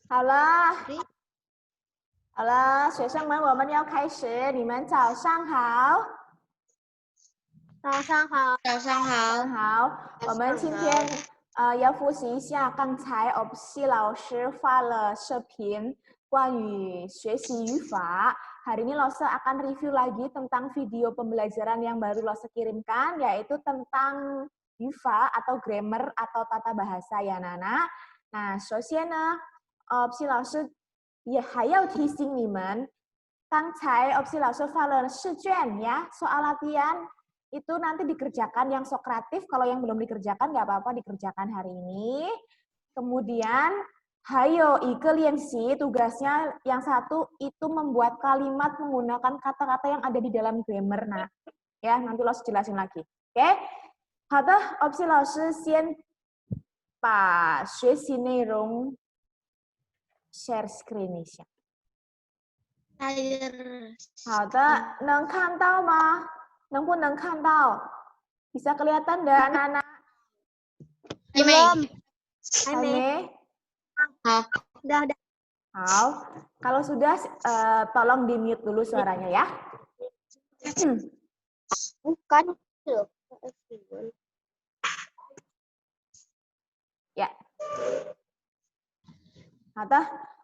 好了，好了，学生们，我们要开始。你们早上好。早上好。早上好。我们今天要复习一下刚才 Opsi 老师发了视频关于学习语法. Hari ini Lose akan review lagi tentang video pembelajaran yang baru Lose kirimkan, yaitu tentang 语法 atau grammar atau tata bahasa ya Nana. Nah, 首先呢，Opsi 老师也还要提醒你们，刚才 Opsi 老师发了试卷ya, soal latihan itu nanti dikerjakan yang Sokratif, kalau yang belum dikerjakan nggak apa-apa dikerjakan hari ini. Kemudian hayo ikeliensi, tugasnya yang satu itu membuat kalimat menggunakan kata-kata yang ada di dalam grammar. Nah, ya nanti Los jelasin lagi. Oke? 好的 Opsi 老师先把学习内容 share screen 一下。好的，能看到吗？能不能看到？bisa kelihatan enggak anak-anak? Belum. Udah. Kalau sudah tolong di-mute dulu suaranya ya. Bukan. Ya. 好的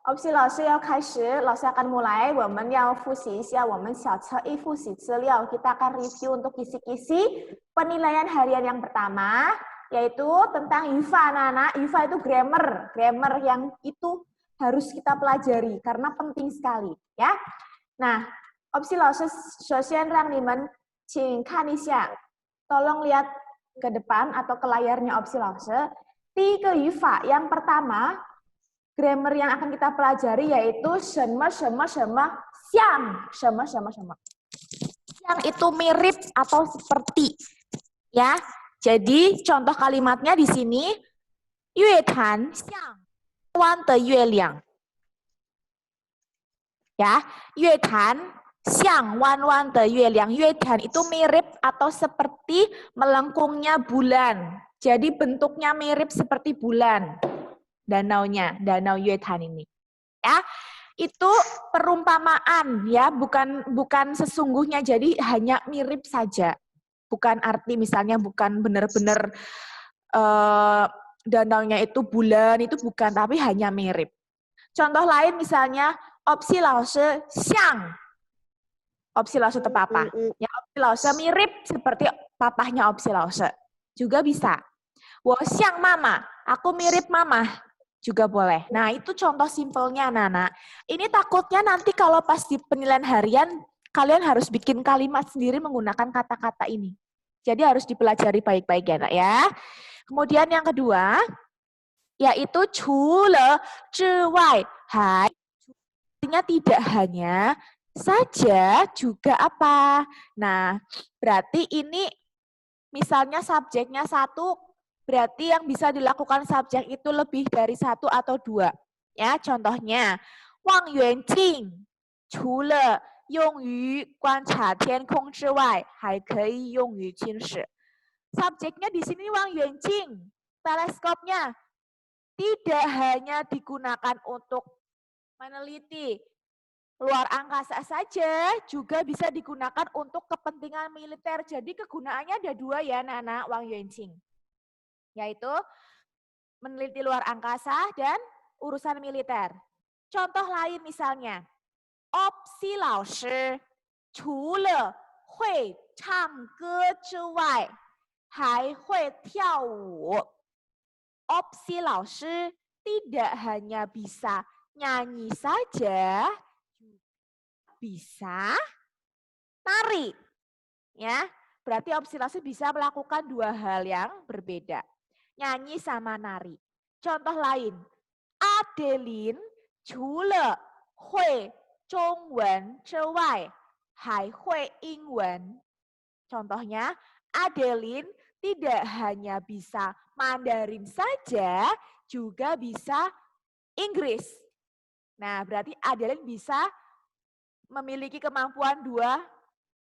Opsi 老师要开始，老师 akan mulai. 我们要复习一下我们小册一复习资料. Kita akan review untuk kisi-kisi penilaian harian yang pertama, yaitu tentang 语法 anak-anak. 语法 itu grammar yang itu harus kita pelajari karena penting sekali, ya. Nah, Opsi 老师首先让你们请看一下, tolong lihat ke depan atau ke layarnya Opsi 老师. 第一个语法 yang pertama, grammar yang akan kita pelajari yaitu 什么什么什么像什么什么什么. Yang itu mirip atau seperti, ya. Jadi contoh kalimatnya di sini, 月潭像弯的月亮. Ya, 月潭像弯弯的月亮. 月潭 itu mirip atau seperti melengkungnya bulan. Jadi bentuknya mirip seperti bulan. Danaunya, danau Yuetan ini. Ya, itu perumpamaan ya, bukan sesungguhnya, jadi hanya mirip saja. Bukan arti misalnya bukan benar-benar danaunya itu bulan, itu bukan, tapi hanya mirip. Contoh lain misalnya Opsi 老师像 Opsi 老师的 papa. Ya, Opsi 老师 mirip seperti papahnya Opsi 老师. Juga bisa. 我像妈妈, aku mirip mama. Juga boleh. Nah, itu contoh simpelnya, Nana. Ini takutnya nanti kalau pas di penilaian harian, kalian harus bikin kalimat sendiri menggunakan kata-kata ini. Jadi harus dipelajari baik-baik ya, Nak ya. Kemudian yang kedua, yaitu 除了之外还. Artinya tidak hanya saja, juga apa? Nah, berarti ini misalnya subjeknya satu, berarti yang bisa dilakukan subjek itu lebih dari satu atau dua. Ya, contohnya, 望远镜除了用于观察天空之外，还可以用于近视. Subjeknya di sini 望远镜, teleskopnya tidak hanya digunakan untuk meneliti luar angkasa saja, juga bisa digunakan untuk kepentingan militer. Jadi kegunaannya ada dua ya, Nana, 望远镜. Yaitu meneliti luar angkasa dan urusan militer. Contoh lain misalnya, Opsi 老师除了会唱歌之外，还会跳舞. Opsi 老师 tidak hanya bisa nyanyi saja, bisa nari. Ya, berarti Opsi 老师 bisa melakukan dua hal yang berbeda. Nyanyi sama nari. Contoh lain, Adeline 除了会中文之外，还会英文. Contohnya, Adeline tidak hanya bisa Mandarin saja, juga bisa Inggris. Nah, berarti Adeline bisa memiliki kemampuan dua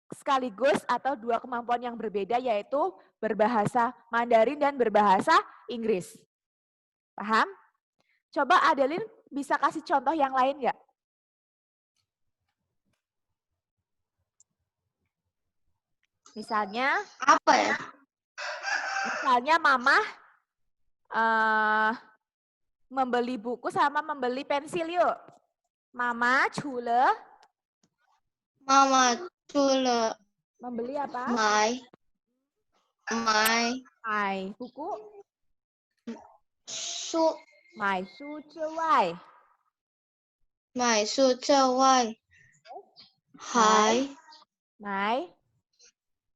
sekaligus atau dua kemampuan yang berbeda, yaitu berbahasa Mandarin dan berbahasa Inggris. Paham? Coba Adeline Bisa kasih contoh yang lain nggak? Misalnya, Apa ya? mama membeli buku sama membeli pensil yuk. Mama chule Mama Tula membeli apa? my Buku. su Su wai. my su wai.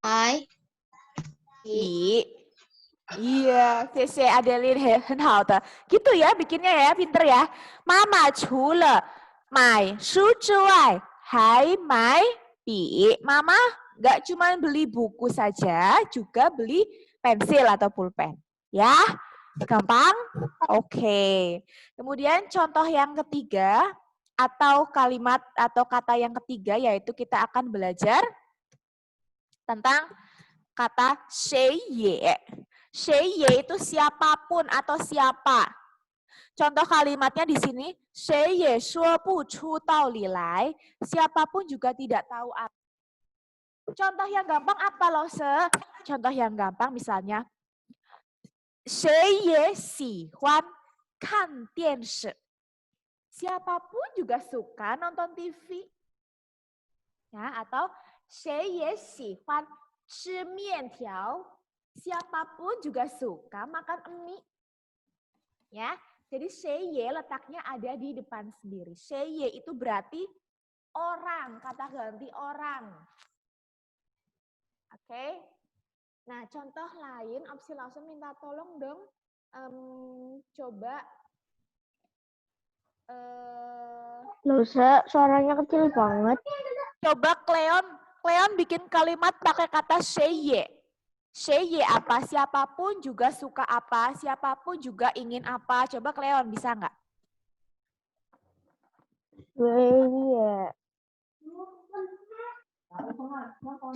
Hai Bi. Iya, CC Adeline 很好的. Gitu ya bikinnya ya, pinter ya. Mama 除了买书之外还买笔. Mama nggak cuma beli buku saja, juga beli pensil atau pulpen. Ya, gampang? Oke. Kemudian contoh yang ketiga atau kalimat atau kata yang ketiga yaitu kita akan belajar tentang kata 谁也. 谁也 itu siapapun atau siapa. Contoh kalimatnya di sini, 谁也说不出道理来. Siapapun juga tidak tahu apa. Contoh yang gampang apa loh, Se? Contoh yang gampang misalnya, 谁也喜欢看电视. Siapapun juga suka nonton TV. Ya, atau 谁也喜欢吃面条. Siapapun juga suka makan mie. Ya, jadi 谁也 letaknya ada di depan sendiri. 谁也 itu berarti orang, kata ganti orang. Oke. Nah, contoh lain, opsi langsung minta tolong dong. Coba. Lusa, suaranya kecil banget. Coba Cleon bikin kalimat pakai kata 谁也. 谁也 apa? Siapapun juga suka apa? Siapapun juga ingin apa? Coba Cleon bisa nggak?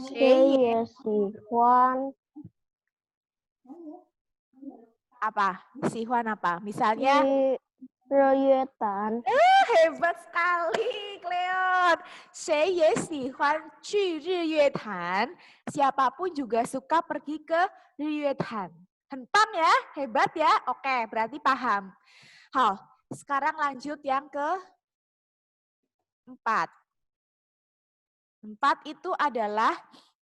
谁也喜欢 apa? Sihuan apa? Misalnya 日月潭. hebat sekali, Cleon. 谁也喜欢去日月潭. Siapapun juga suka pergi ke 日月潭. Hentang ya, hebat ya. Oke, berarti paham. Hal, sekarang lanjut yang ke-4. 4 itu adalah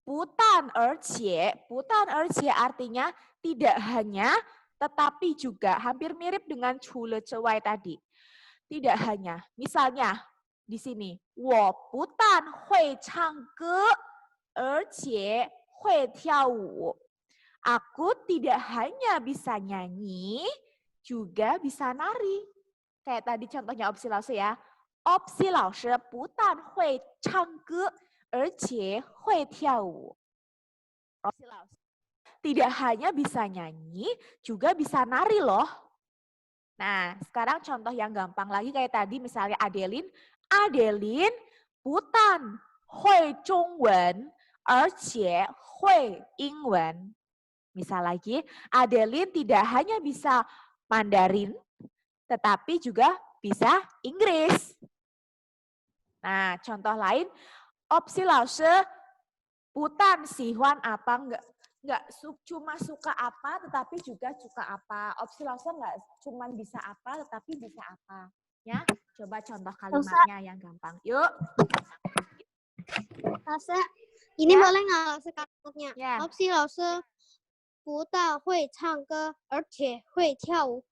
butan ercie. Butan ercie artinya tidak hanya, tetapi juga hampir mirip dengan chule cewai tadi. Tidak hanya, misalnya di sini, 我不但会唱歌，而且会跳舞. Aku tidak hanya bisa nyanyi, juga bisa nari. Kayak tadi contohnya opsi lause ya. Opsi lause 不但会唱歌，而且会跳舞. Opsi lause tidak hanya bisa nyanyi, juga bisa nari loh. Nah, sekarang contoh yang gampang lagi kayak tadi misalnya Adeline. Adeline 不但会中文，而且会英文. Misal lagi, Adeline tidak hanya bisa Mandarin, tetapi juga bisa Inggris. Nah, contoh lain, opsi lause 不但喜欢 apa, nggak cuma suka apa, tetapi juga suka apa. Opsi lause nggak cuma bisa apa, tetapi bisa apa. Ya, coba contoh kalimatnya yang gampang. Yuk. Lause, ini Ya. boleh nggak lause kalimatnya? Ya. Opsi lause 不但会唱歌，而且会跳舞.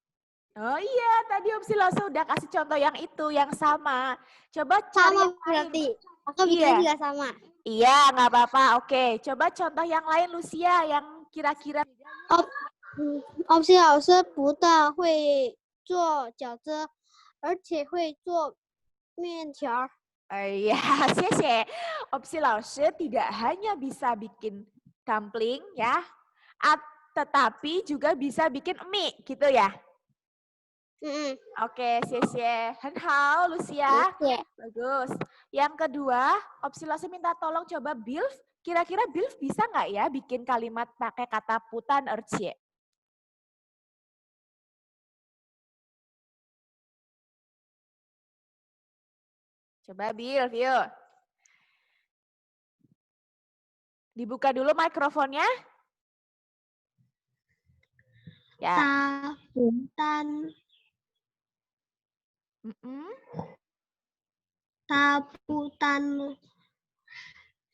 Oh iya, tadi opsi lause udah kasih contoh yang itu, yang sama. Coba cari Sama yang lain. berarti. Aku bikin Iya. juga sama. Iya, nggak apa-apa. Oke, coba contoh yang lain, Lucia, yang kira-kira. opsi老师不但会做饺子，而且会做面条。Iya, 谢谢. Opsi lause tidak hanya bisa bikin dumpling ya, tetapi juga bisa bikin mie, gitu ya. Oke, 谢谢. 很好, Lucia. Bagus. Yang kedua, opsi lause minta tolong coba Bilf. Kira-kira Bilf bisa nggak ya bikin kalimat pakai kata putan ercie? Coba Bill. Dibuka dulu mikrofonnya. Ya. 大牡丹， 大不丹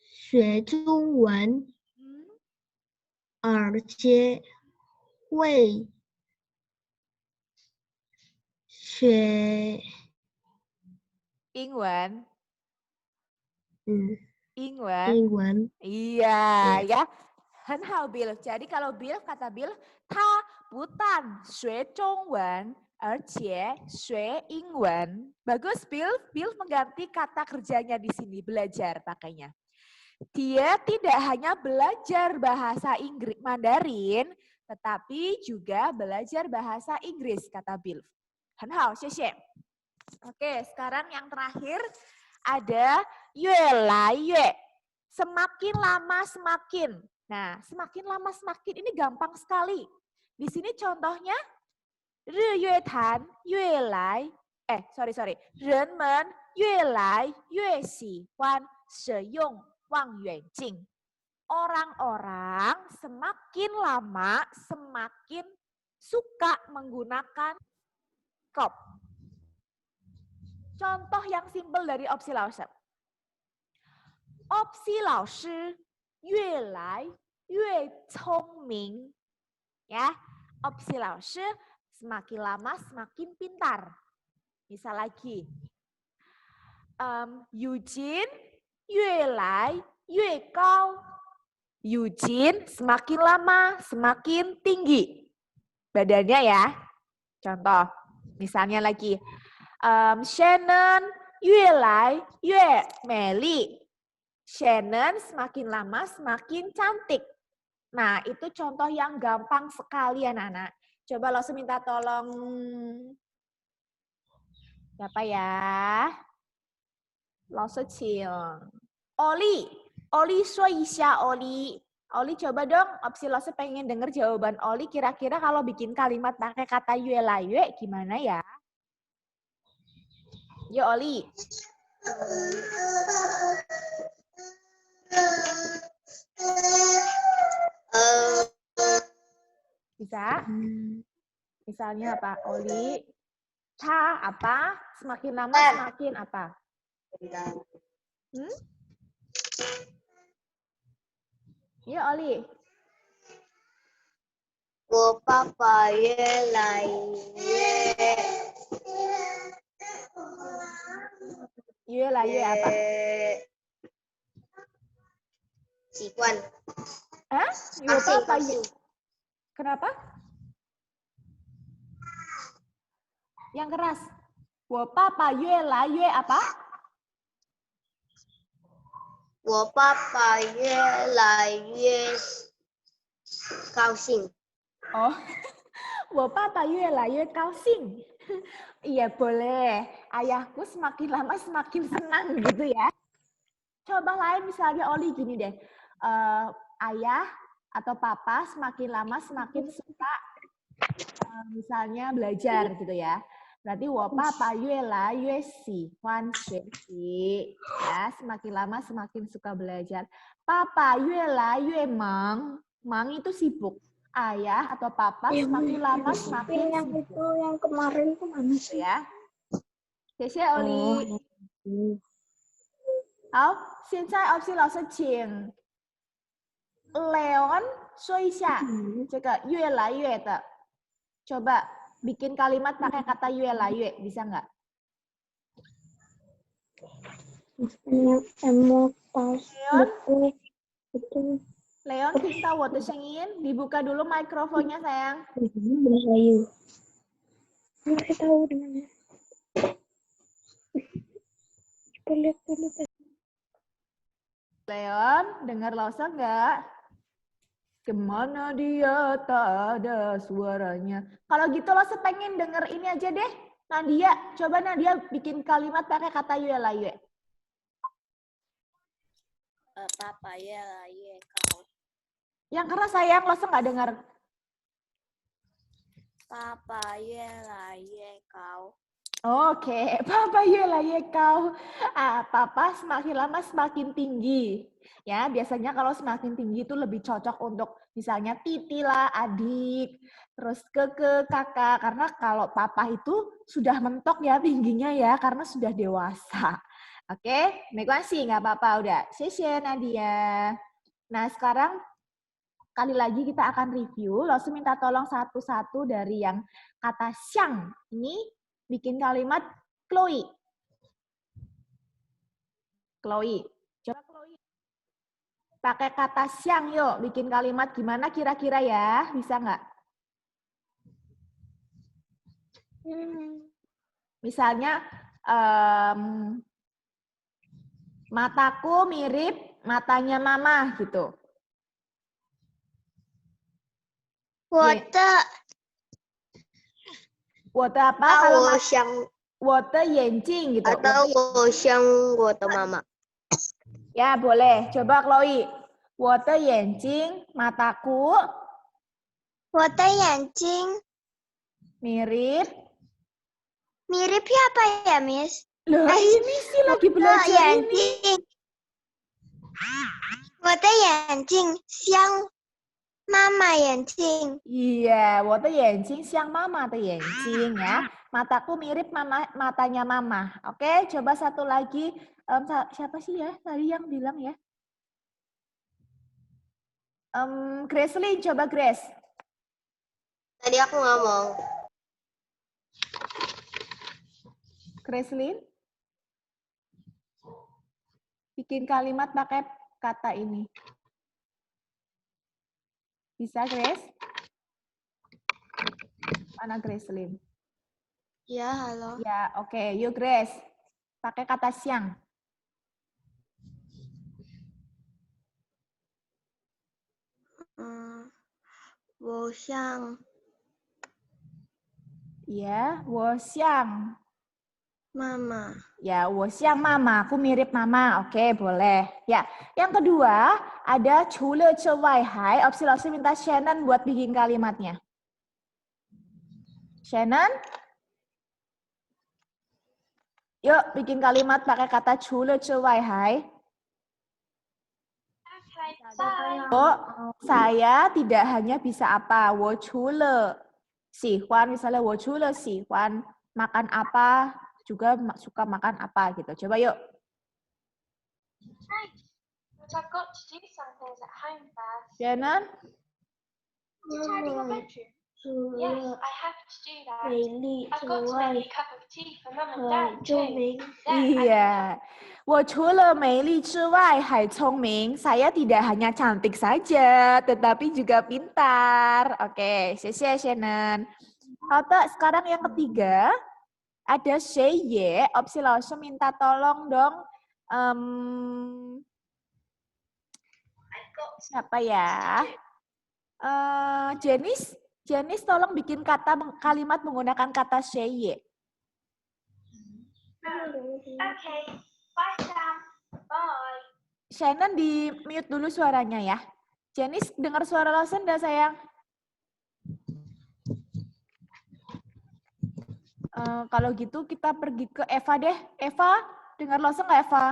学中文，而且会学英文. 英文. 英文。 Iya, ya. 很好 Bill. Jadi kalau Bill, kata Bill, 他不但学中文而且学英文. Bagus Bill. Bill mengganti kata kerjanya di sini, belajar pakainya. Dia tidak hanya belajar bahasa Inggris Mandarin, tetapi juga belajar bahasa Inggris, kata Bill. 很好，谢谢. Oke, sekarang yang terakhir ada 越来越. Semakin lama semakin. Nah, semakin lama semakin ini gampang sekali. Di sini contohnya 日月潭越来 人们越来越喜欢使用望远镜. Orang-orang semakin lama semakin suka menggunakan teleskop. Contoh yang simpel dari opsi Laoshi. Opsi Laoshi 越来越聪明. Ya, opsi Laoshi semakin lama semakin pintar. Misal lagi. Eugene 越来越高. Eugene semakin lama semakin tinggi badannya ya. Contoh, misalnya lagi. Shannon 越来越美丽. Shannon semakin lama semakin cantik. Nah, itu contoh yang gampang sekali anak-anak. Coba langsung minta tolong. Siapa ya? Langsung Ciong. Oli 说一下 Oli. Oli coba dong, opsi Langsung pengen denger jawaban Oli. Kira-kira kalau bikin kalimat pakai kata yue la yue gimana ya? Yo Oli. Bisa? Misalnya apa? Oli. Ta apa? Semakin lama semakin apa? Yo Oli. 我爸爸越来越 apa? 习惯。 Hah? Kenapa? Yang keras. 我爸爸越来越 apa? 我爸爸越来越高兴。 Oh, 我爸爸越来越高兴. Iya boleh. Ayahku semakin lama semakin senang gitu ya. Coba lain misalnya Oli gini deh. Ayah atau papa semakin lama semakin suka misalnya belajar gitu ya. Berarti 我爸爸越来越喜欢学习. Ya, semakin lama semakin suka belajar. Papa 越来越忙. Mang itu sibuk. Ayah atau papa semakin lama semakin yang sibuk. itu yang kemarin itu mana sih Ya. Xie Oli. 好，现在opsi 老师请 Leon 说一下这个越来越的. Coba bikin kalimat pakai kata 越来越, bisa nggak? Leon, 听到我的声音? Dibuka dulu mikrofonnya, sayang. Tahu di mana? Lihat. Leon, dengar Lausa nggak? Kemana dia tak ada suaranya. Kalau gitu Lausa pengen denger ini aja deh. Nadia, coba Nadia bikin kalimat pakai kata yue la yue. Papa yue la yue kau. Yang keras sayang, Lausa nggak dengar. Papa yue la yue kau. Oke, Papa越来越高. Papa semakin lama semakin tinggi. Ya, biasanya kalau semakin tinggi itu lebih cocok untuk misalnya Titi lah, adik, terus ke kakak. Karena kalau Papa itu sudah mentok ya tingginya ya, karena sudah dewasa. Oke, megawasi nggak apa-apa udah. Xie Nadia. Nah, sekarang kali lagi kita akan review. Langsung minta tolong satu-satu dari yang kata xiang ini bikin kalimat Chloe. Chloe. Coba Chloe. Pakai kata xiang yuk. Bikin kalimat gimana kira-kira ya? Bisa nggak? Misalnya, mataku mirip matanya mama gitu. 我的 apa? Kalau 我想，我的眼睛gitu. atau 我像我的妈妈。 Ya, boleh. Coba Chloe. 我的眼睛, mataku 我的眼睛 mirip. mirip siapa ya, Miss? Loh, ini sih lagi belajar ini. 我的眼睛像妈妈眼睛。 Iya, 我的眼睛像妈妈的眼睛 ya. Mataku mirip matanya mama. Oke, coba satu lagi. Siapa sih ya tadi yang bilang ya? Gracelyn, coba Grace. Tadi aku ngomong. Gracelyn. Bikin kalimat pakai kata ini. Bisa, Grace? Mana Gracelyn? Ya, halo. Ya, oke. Yuk, Grace. Pakai kata siang. Wo xiang. Ya, 我像 Mama. Ya, 我像 mama, aku mirip mama. Oke, boleh. Ya, yang kedua ada 除了这外还, opsi langsung minta Shannon buat bikin kalimatnya. Shannon? Yuk, bikin kalimat pakai kata 除了这外还. Oh, saya tidak hanya bisa apa, 我除了喜欢, misalnya 我除了喜欢 makan apa, juga suka makan apa gitu. Coba yuk. But I've got to do some things at home first. Shannon? Tidy your bedroom. Yes, I have to do that. I've got to make a cup of tea for Mum and Dad too. Iya. 我除了美丽之外还聪明. Saya tidak hanya cantik saja, tetapi juga pintar. Oke, 谢谢 Shannon. Oke, sekarang yang ketiga. Ada Sheye, opsi langsung minta tolong dong. Siapa ya? Janice tolong bikin kalimat menggunakan kata Sheye. Okay, bye Sam. Bye. Shannon di mute dulu suaranya ya. Janice dengar suara Lawson enggak sayang? Kalau gitu kita pergi ke Eva deh. Eva, dengar Lawson nggak Eva?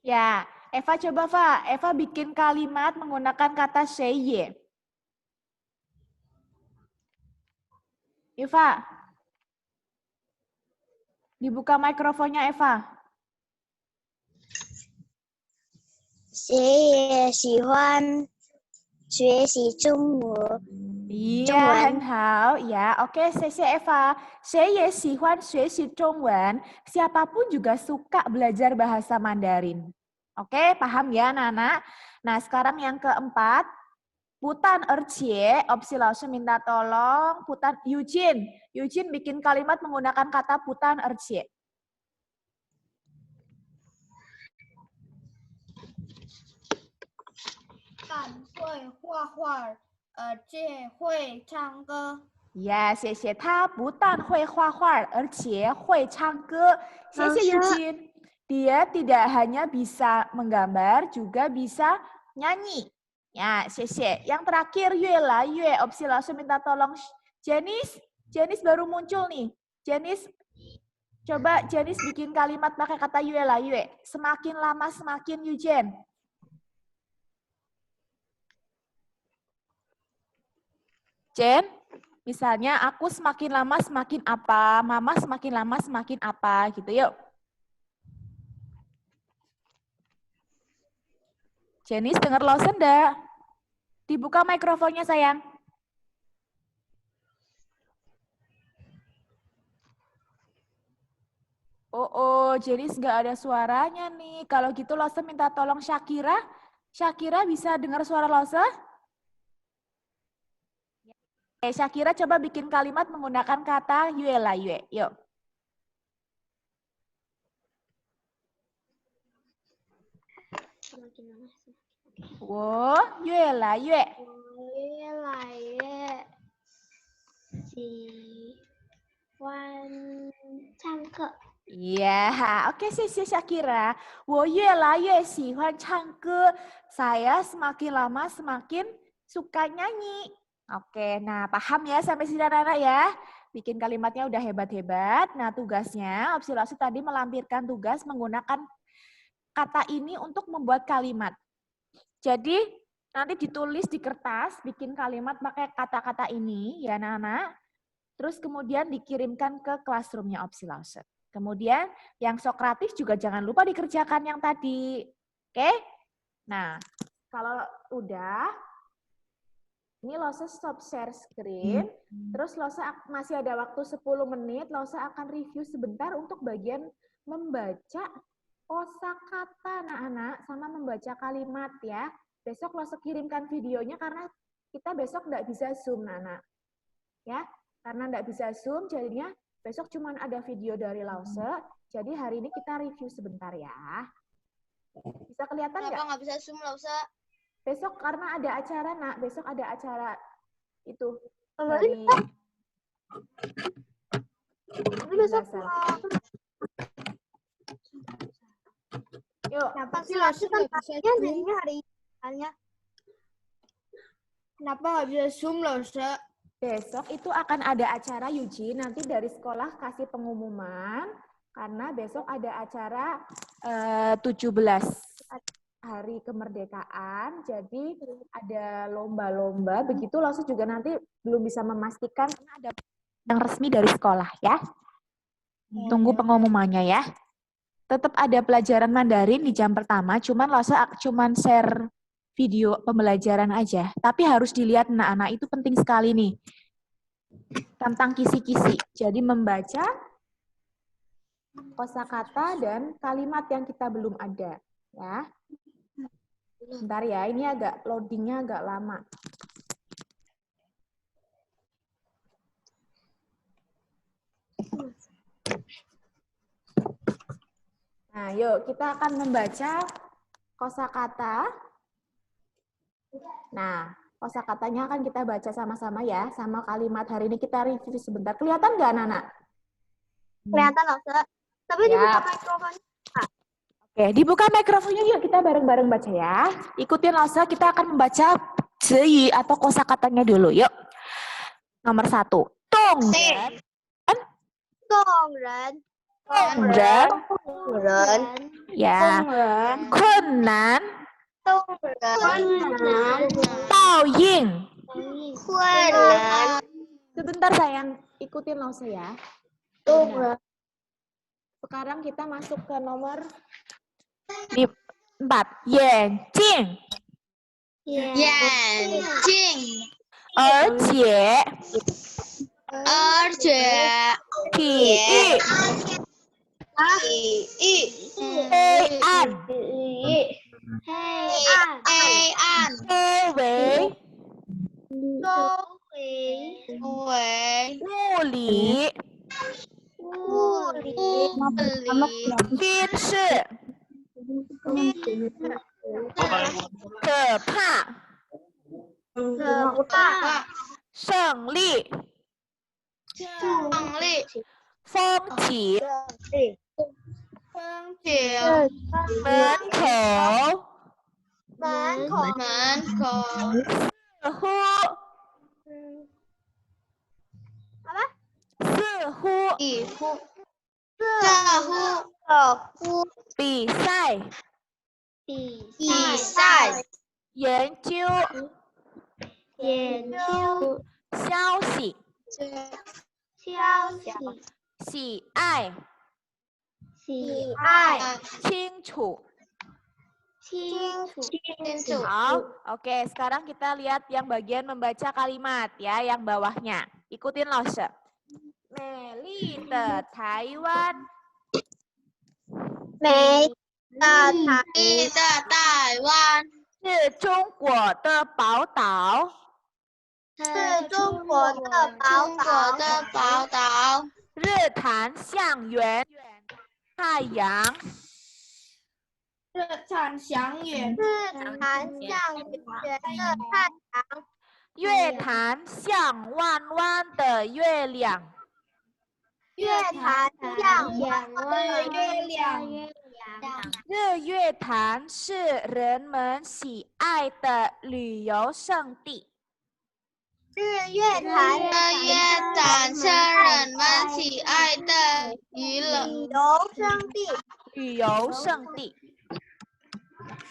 Ya, Eva coba Eva bikin kalimat menggunakan kata Sheye. Eva, dibuka mikrofonnya Eva. 谁也喜欢学习中文。 Iya, 很好. Ya, oke, 谢谢 Eva. 谁也喜欢学习中文. Siapapun juga suka belajar bahasa Mandarin. Oke, paham ya, anak-anak? Nah, sekarang yang keempat. Putan ercie, opsi langsung minta tolong. Putan Eugene. Eugene bikin kalimat menggunakan kata putan ercie. 会画画，且会唱歌。 Ya, 谢谢他不但会画画，而且会唱歌. 谢谢 Eugene. Dia tidak hanya bisa menggambar, juga bisa nyanyi. Ya, 谢谢. Yang terakhir, 越来越, opsi langsung minta tolong Janice baru muncul nih. Janice, coba Janice bikin kalimat pakai kata yue lah, yue. Semakin lama semakin Yujen. Jen, misalnya aku semakin lama semakin apa, mama semakin lama semakin apa, gitu yuk. Janice dengar Lawson enggak? Dibuka mikrofonnya sayang. Oh, Janice nggak ada suaranya nih. Kalau gitu Lawson minta tolong Shakira. Shakira bisa dengar suara Lawson? Shakira coba bikin kalimat menggunakan kata yue lah, yue. Yuk. Wo, yue lah, yue. Iya, oke sih Shakira. Wo yue lah yue xihuan changge. Saya semakin lama semakin suka nyanyi. Oke, nah paham ya sampai sini anak-anak ya. Bikin kalimatnya udah hebat-hebat. Nah tugasnya, opsi Lawson tadi melampirkan tugas menggunakan kata ini untuk membuat kalimat. Jadi nanti ditulis di kertas, bikin kalimat pakai kata-kata ini ya anak-anak. Terus kemudian dikirimkan ke classroom-nya opsi Lawson. Kemudian yang Sokratis juga jangan lupa dikerjakan yang tadi. Oke? Nah, kalau udah, ini Lawson stop share screen, terus Lawson masih ada waktu 10 menit, Lawson akan review sebentar untuk bagian membaca kosakata anak-anak sama membaca kalimat ya. Besok Lawson kirimkan videonya karena kita besok nggak bisa Zoom anak. Ya, karena nggak bisa Zoom jadinya besok cuma ada video dari Lawson. Jadi hari ini kita review sebentar ya. Bisa kelihatan nggak? Kenapa nggak bisa Zoom, Lawson? Besok karena ada acara, nak. Besok ada acara itu dari Yuk, Kenapa sih Lawson nggak bisa Zoom? Kenapa nggak bisa Zoom, Lawson? besok itu akan ada acara Yuji, nanti dari sekolah kasih pengumuman karena besok ada acara 17 hari kemerdekaan, jadi ada lomba-lomba, begitu Lawson juga nanti belum bisa memastikan karena ada yang resmi dari sekolah ya. Tunggu pengumumannya ya. Tetap ada pelajaran Mandarin di jam pertama, cuman Lawson share video pembelajaran aja. Tapi harus dilihat anak-anak, itu penting sekali nih. Tentang kisi-kisi. Jadi membaca kosakata dan kalimat yang kita belum ada. Ya. Bentar ya, ini agak loadingnya agak lama. Nah, yuk kita akan membaca kosakata. Nah, kosakatanya akan kita baca sama-sama ya, sama kalimat hari ini kita review sebentar. Kelihatan nggak, anak-anak? Kelihatan Lawson. Tapi dibuka mikrofon. Oke, dibuka mikrofonnya yuk kita bareng-bareng baca ya. Ikutin Lawson, kita akan membaca Zhi atau kosakatanya dulu. Yuk. Nomor 1. Tongren. Tongren. Ya. Kunnan. Taoying. Sebentar sayang, ikutin Lawson ya. Nah, sekarang kita masuk ke nomor 4. Yanjing. Tiyi. Heian. Wuli. Binshi. Kepa. Shengli. Fengqi. Menkou. Sehu. 比乎，这乎比赛，比赛，研究，研究消息，消息喜爱，喜爱清楚。清楚清楚，好, oke. Sekarang kita lihat yang bagian membaca kalimat ya, yang bawahnya. Ikutin Lause. 美丽的台湾，美你的台湾是中国的宝岛，是中国的中国的宝岛，日坛向远太阳，日产祥远，是南向远的太阳，月坛像弯弯的月亮，月坛像两的月亮，日月潭是人们喜爱的旅游胜地。日月潭日月潭是人们喜爱的娱乐旅游胜地，旅游胜地。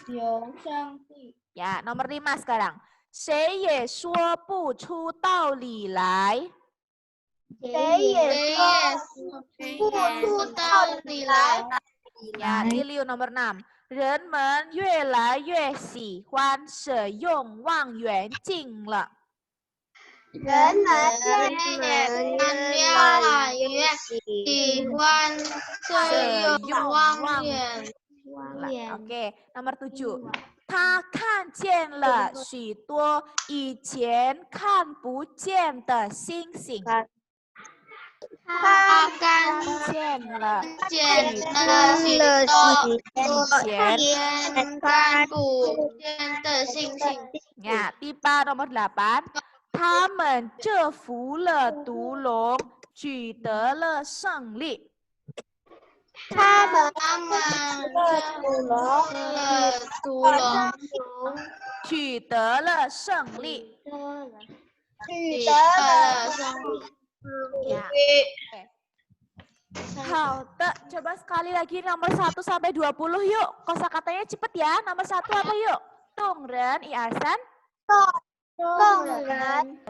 有上帝， Ya, nomor 5 sekarang. 谁也说不出道理来。谁也不出道理来。 Ya, Liliu nomor 6. 人们越来越喜欢使用望远镜了。人们越来越喜欢使用望远 Oke, nomor 7. 他看见了许多以前看不见的星星。他看见了见了许多以前。以前看不见的星星。 Ya, Tipa nomor 8. 他们征服了毒龙，取得了胜利。他们毒龙取得了胜利。取得了胜利。 Ya. Hal, coba sekali lagi nomor 1 sampai 20 yuk. Kosakatanya cepet ya. Nomor 1 apa yuk? Tongren, Iasan. 动人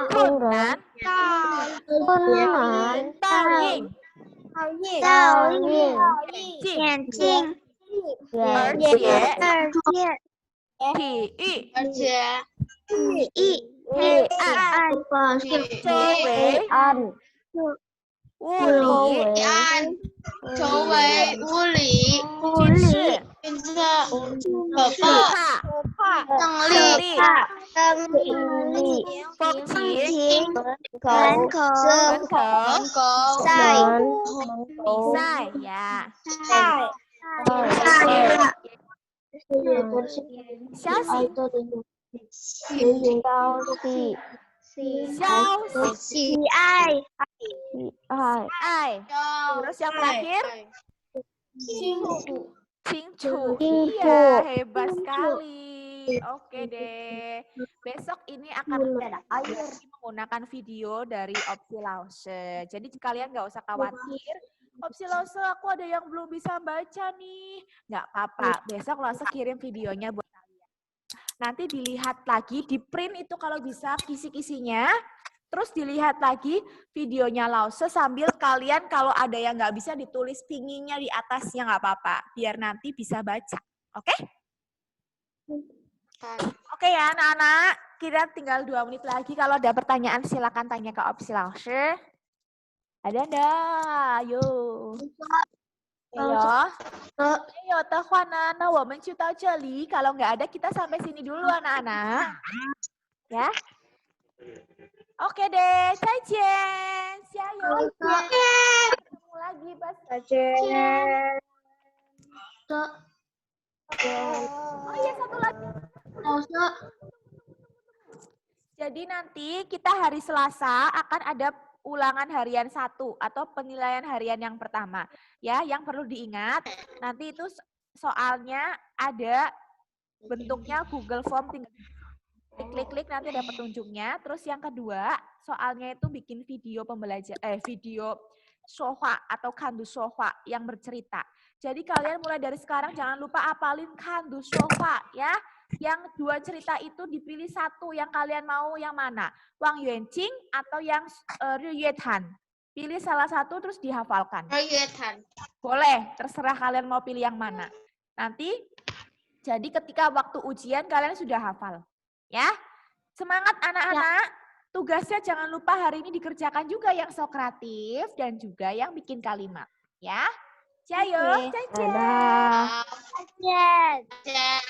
Kunan, 倒映，倒映眼镜，镜，而且体育而且黑暗周围物理周围物理军事军事可怕胜胜利利风琴门口门口狗比赛呀消息消息喜爱爱 terus yang terakhir清楚. Iya, hebat sekali. Oke deh. Besok ini akan menggunakan video dari opsi Lause. Jadi kalian nggak usah khawatir. Opsi Lause, aku ada yang belum bisa baca nih. Nggak apa-apa. Besok Lause kirim videonya buat kalian. Nanti dilihat lagi, di print itu kalau bisa kisi-kisinya. Terus dilihat lagi videonya Lause sambil kalian kalau ada yang nggak bisa ditulis pinggirnya di atasnya nggak apa-apa. Biar nanti bisa baca. Oke? Oke ya anak-anak. Kita tinggal 2 menit lagi. Kalau ada pertanyaan silakan tanya ke opsi Lause. Ada enggak? Ayo. Ayo. Ayo, Tahwana. Nah, 我们就到这里. Kalau nggak ada kita sampai sini dulu anak-anak. Ya. Oke deh, 再见, 加油. Ketemu lagi pas. Oh iya, satu lagi. Jadi nanti kita hari Selasa akan ada ulangan harian 1 atau penilaian harian yang pertama. Ya, yang perlu diingat, nanti itu soalnya ada bentuknya Google Form, tinggal Klik nanti ada petunjuknya. Terus yang kedua, soalnya itu bikin video video sofa atau kandu sofa yang bercerita. Jadi kalian mulai dari sekarang jangan lupa apalin kandu sofa ya. Yang 2 cerita itu dipilih satu yang kalian mau yang mana? Wang Yuanqing atau yang Ryu Yuetan. Pilih salah satu terus dihafalkan. Boleh, terserah kalian mau pilih yang mana. Nanti, jadi ketika waktu ujian kalian sudah hafal. Ya, semangat anak-anak. Tugasnya jangan lupa hari ini dikerjakan juga yang Sokratif dan juga yang bikin kalimat. Ya, jayo, Dadah. Yes. Dadah.